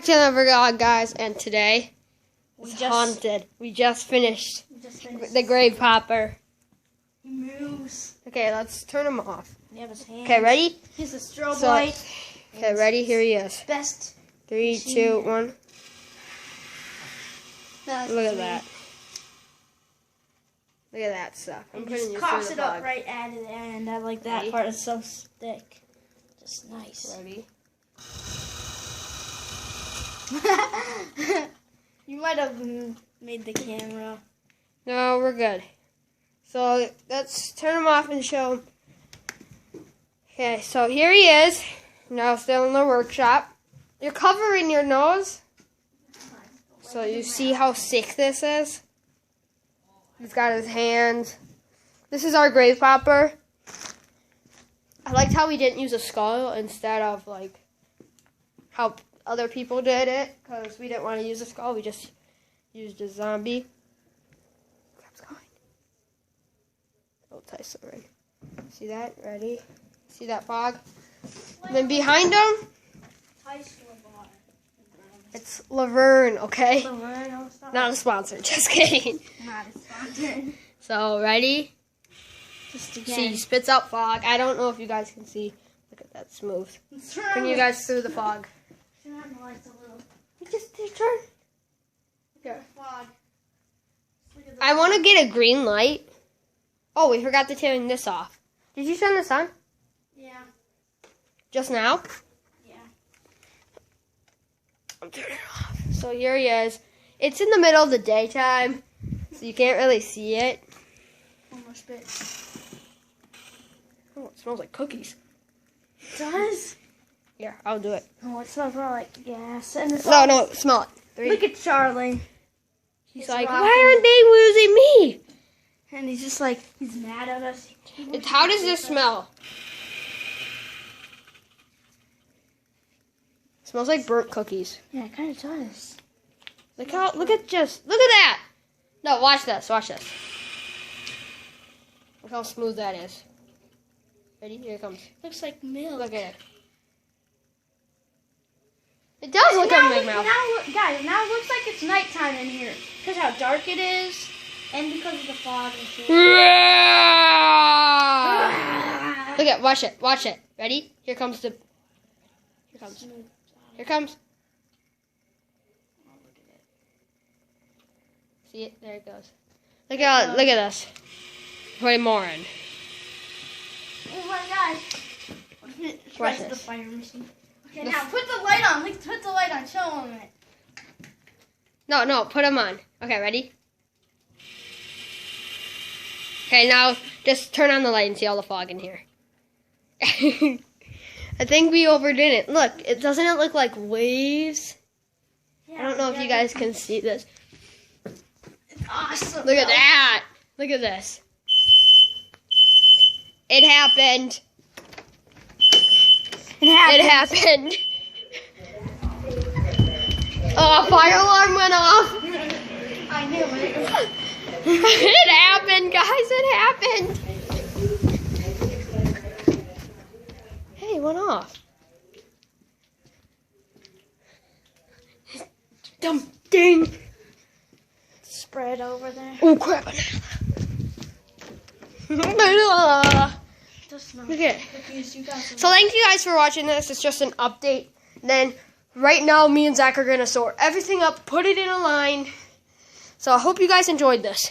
To another vlog, guys, and today it's haunted. We just finished the grave popper. He moves. Okay, let's turn him off. You have his hands. Okay, ready? Here's a strobe light. Okay, ready? Here he is. Best. 3, 2, 1. Look at me. that. Look at that stuff. I'm putting just you coughs through it the up vlog. right at the end. I like that Ready? part. It's so thick. Just nice. Ready? You might have made the camera. No, we're good. So let's turn him off and show him. Okay, so here he is. Now still in the workshop. You're covering your nose. So you see how sick this is? He's got his hands. This is our grave popper. I liked how we didn't use a skull instead of like how other people did it, because we didn't want to use a skull. We just used a zombie. Kept going. Oh, Tyson, right? See that? Ready? See that fog? And then behind him, it's Laverne, okay? Not a sponsor, just kidding. Not a sponsor. So, ready? Just See, again. he spits out fog. I don't know if you guys can see. Look at that, smooth. Bring you guys through the fog. Turn on the lights a little. Just turn. Look at the fog. Look at the I want to get a green light. Oh, we forgot to turn this off. Did you turn this on? Yeah. Just now? Yeah. I'm turning it off. So here he is. It's in the middle of the daytime, so you can't really see it. One more spit. Oh, it smells like cookies. It does? Yeah, I'll do it. Oh, it smells more like gas. And it's No, smell it. 3. Look at Charlie. He's He's like, rocking. why aren't they losing me? And he's just like, he's mad at us. How does this smell? It smells like burnt cookies. Yeah, it kind of does. Look at that. No, watch this. Look how smooth that is. Ready? Here it comes. Looks like milk. Look at it. It does look like milk. Guys, now it looks like it's nighttime in here. Because how dark it is. And because of the fog and shit. Look at, watch it. Ready? Here comes. Here comes. See it? There it goes. Look at this. Put more in. Oh my gosh. Watch The this. fire machine. Okay, now put the light on. Put the light on. Show them it. No, put them on. Okay, ready? Okay, now just turn on the light and see all the fog in here. I think we overdid it. Look, doesn't it look like waves? Yeah, I don't know if you guys can see this. It's awesome. Look at that. Look at this. It happened. It happened. Oh, fire alarm went off. I knew it. It happened, guys. It happened. Hey, it went off. Dumb ding. Spread over there. Oh, crap. Just not. Look at it. You guys So thank you guys for watching this. It's just an update. And then right now, me and Zach are going to sort everything up, put it in a line. So I hope you guys enjoyed this.